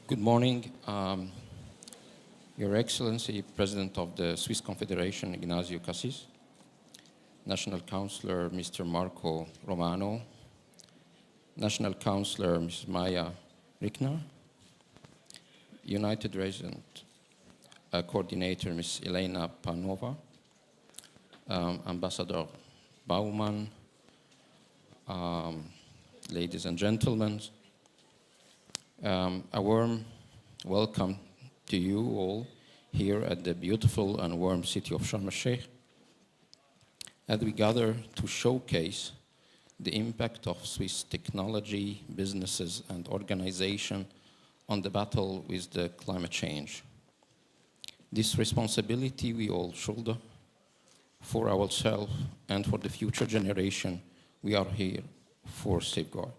Good morning, Your Excellency, President of the Swiss Confederation, Ignazio Cassis, National Councillor, Mr. Marco Romano, National Councillor, Ms. Maya Rickner, United Resident Coordinator, Ms. Elena Panova, Ambassador Baumann, ladies and gentlemen, a warm welcome to you all here at the beautiful and warm city of Sharm el-Sheikh as we gather to showcase the impact of Swiss technology, businesses and organization on the battle with the climate change. This responsibility we all shoulder for ourselves and for the future generation we are here for safeguard.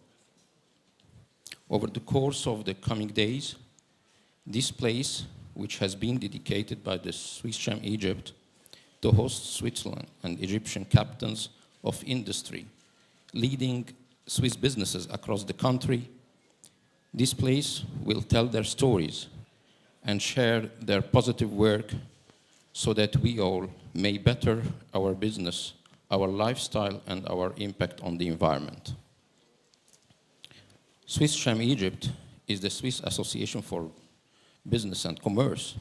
Over the course of the coming days, this place, which has been dedicated by the Swisschem Egypt to host Switzerland and Egyptian captains of industry, leading Swiss businesses across the country, this place will tell their stories and share their positive work so that we all may better our business, our lifestyle, and our impact on the environment. Swisschem Egypt is the Swiss Association for Business and Commerce,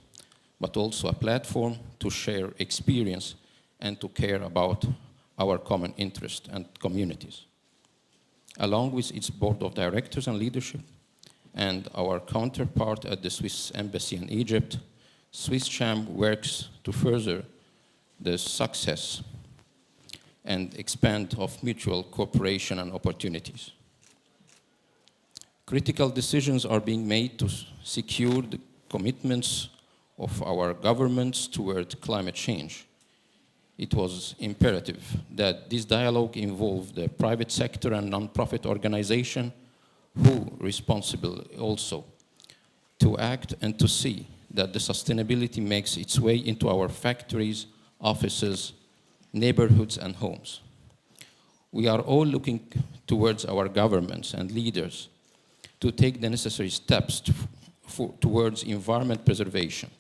but also a platform to share experience and to care about our common interest and communities. Along with its board of directors and leadership, and our counterpart at the Swiss Embassy in Egypt, Swisschem works to further the success and expand of mutual cooperation and opportunities. Critical decisions are being made to secure the commitments of our governments toward climate change. It was imperative that this dialogue involve the private sector and non-profit organization who are responsible also to act and to see that the sustainability makes its way into our factories, offices, neighborhoods, and homes. We are all looking towards our governments and leaders to take the necessary steps towards environment preservation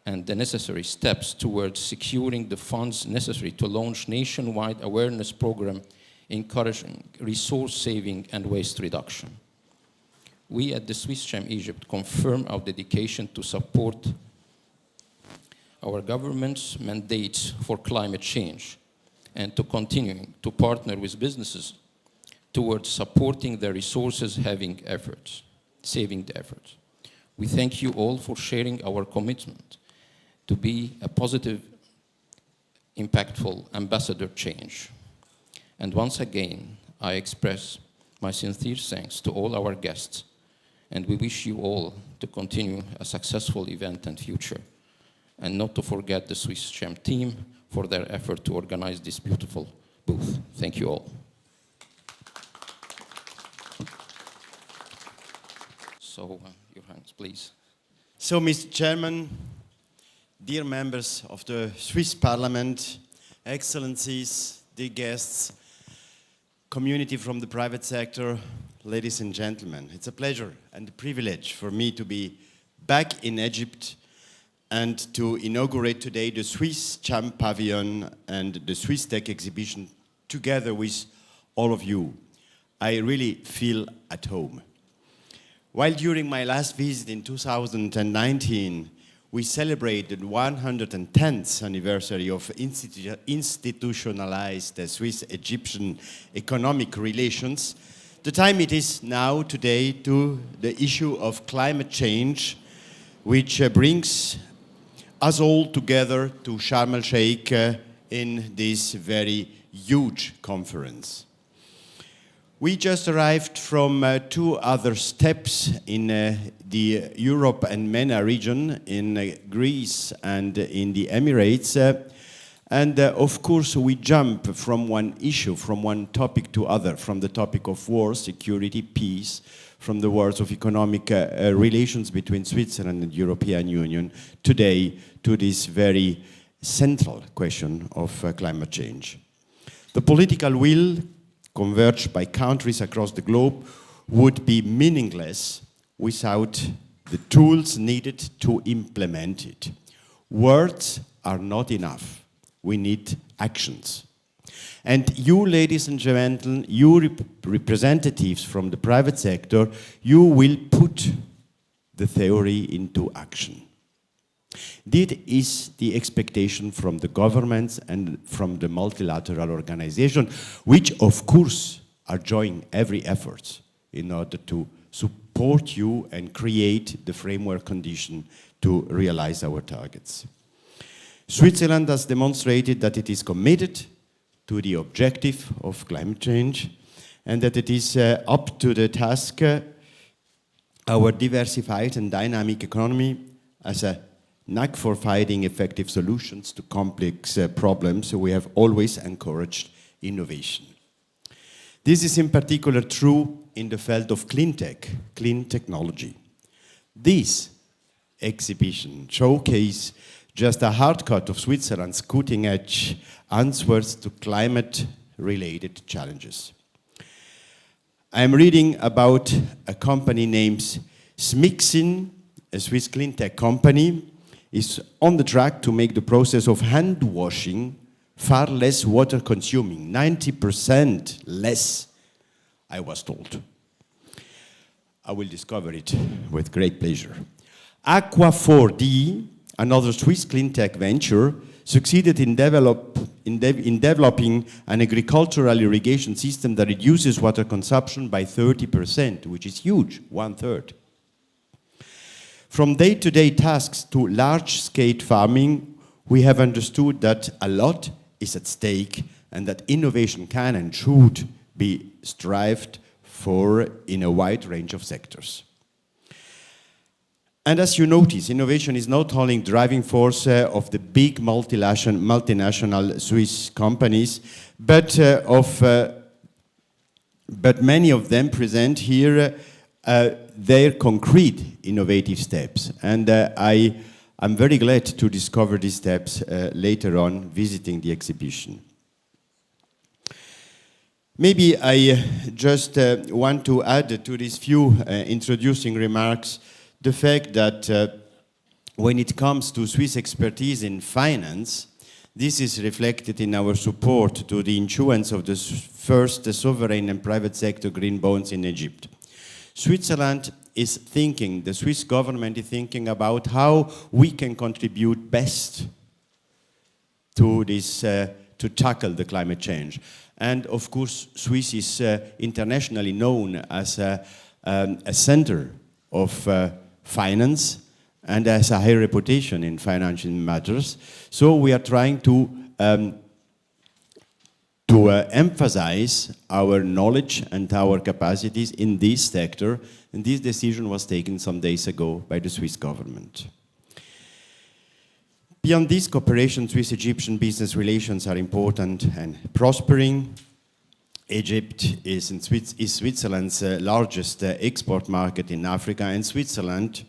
and the necessary steps towards securing the funds necessary to launch nationwide awareness program encouraging resource saving and waste reduction. We at the Swisschem Egypt confirm our dedication to support our government's mandates for climate change and to continuing to partner with businesses towards supporting the resources saving efforts. We thank you all for sharing our commitment to be a positive, impactful ambassador change. And once again, I express my sincere thanks to all our guests, and we wish you all to continue a successful event and future, and not to forget the Swisschem team for their effort to organize this beautiful booth. Thank you all. So, your hands, please. So, Mr. Chairman, dear members of the Swiss Parliament, Excellencies, dear guests, community from the private sector, ladies and gentlemen, it's a pleasure and a privilege for me to be back in Egypt and to inaugurate today the Swisschem Pavilion and the Swiss Tech exhibition together with all of you. I really feel at home. While during my last visit in 2019, we celebrated the 110th anniversary of institutionalized Swiss-Egyptian economic relations, the time it is now today to the issue of climate change, which brings us all together to Sharm el-Sheikh in this very huge conference. We just arrived from two other steps in the Europe and MENA region, in Greece and in the Emirates. Of course, we jump from one issue, from one topic to other, from the topic of war, security, peace, from the wars of economic relations between Switzerland and the European Union, today to this very central question of climate change. The political will converged by countries across the globe would be meaningless without the tools needed to implement it. Words are not enough. We need actions. And you, ladies and gentlemen, you representatives from the private sector, you will put the theory into action. This is the expectation from the governments and from the multilateral organization, which of course are joining every effort in order to support you and create the framework condition to realize our targets. Switzerland has demonstrated that it is committed to the objective of climate change and that it is up to the task our diversified and dynamic economy as a knack for finding effective solutions to complex problems. So we have always encouraged innovation. This is in particular true in the field of clean tech, clean technology. This exhibition showcases just a hard cut of Switzerland's cutting-edge answers to climate-related challenges. I'm reading about a company named Smixin, a Swiss clean tech company, is on the track to make the process of hand washing far less water consuming, 90% less, I was told. I will discover it with great pleasure. Aqua4D, another Swiss clean tech venture, succeeded in developing an agricultural irrigation system that reduces water consumption by 30%, which is huge, 1/3. From day-to-day tasks to large-scale farming, we have understood that a lot is at stake and that innovation can and should be strived for in a wide range of sectors. And as you notice, innovation is not only driving force of the big multinational Swiss companies, but many of them present here their concrete innovative steps. And I'm very glad to discover these steps later on visiting the exhibition. Maybe I just want to add to these few introducing remarks the fact that when it comes to Swiss expertise in finance, this is reflected in our support to the issuance of the first sovereign and private sector green bonds in Egypt. Switzerland is thinking, the Swiss government is thinking about how we can contribute best to this, to tackle the climate change. And of course, Swiss is internationally known as a center of finance and has a high reputation in financial matters. So we are trying to emphasize our knowledge and our capacities in this sector, and this decision was taken some days ago by the Swiss government. Beyond this cooperation, Swiss-Egyptian business relations are important and prospering. Egypt is Switzerland's largest export market in Africa, and Switzerland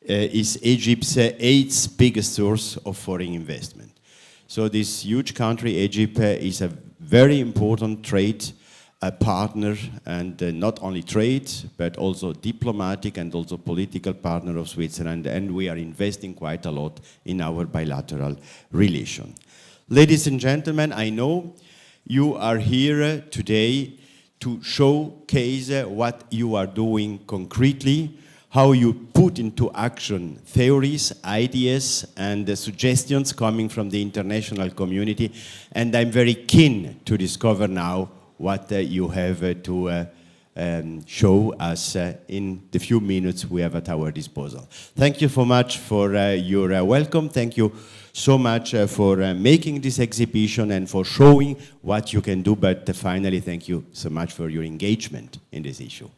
is Egypt's 8th biggest source of foreign investment. So this huge country, Egypt, is a very important trade partner, and not only trade, but also diplomatic and also political partner of Switzerland, and we are investing quite a lot in our bilateral relation. Ladies and gentlemen, I know you are here today to showcase what you are doing concretely, how you put into action theories, ideas, and suggestions coming from the international community. And I'm very keen to discover now what you have to show us in the few minutes we have at our disposal. Thank you so much for your welcome. Thank you so much for making this exhibition and for showing what you can do. But finally, thank you so much for your engagement in this issue.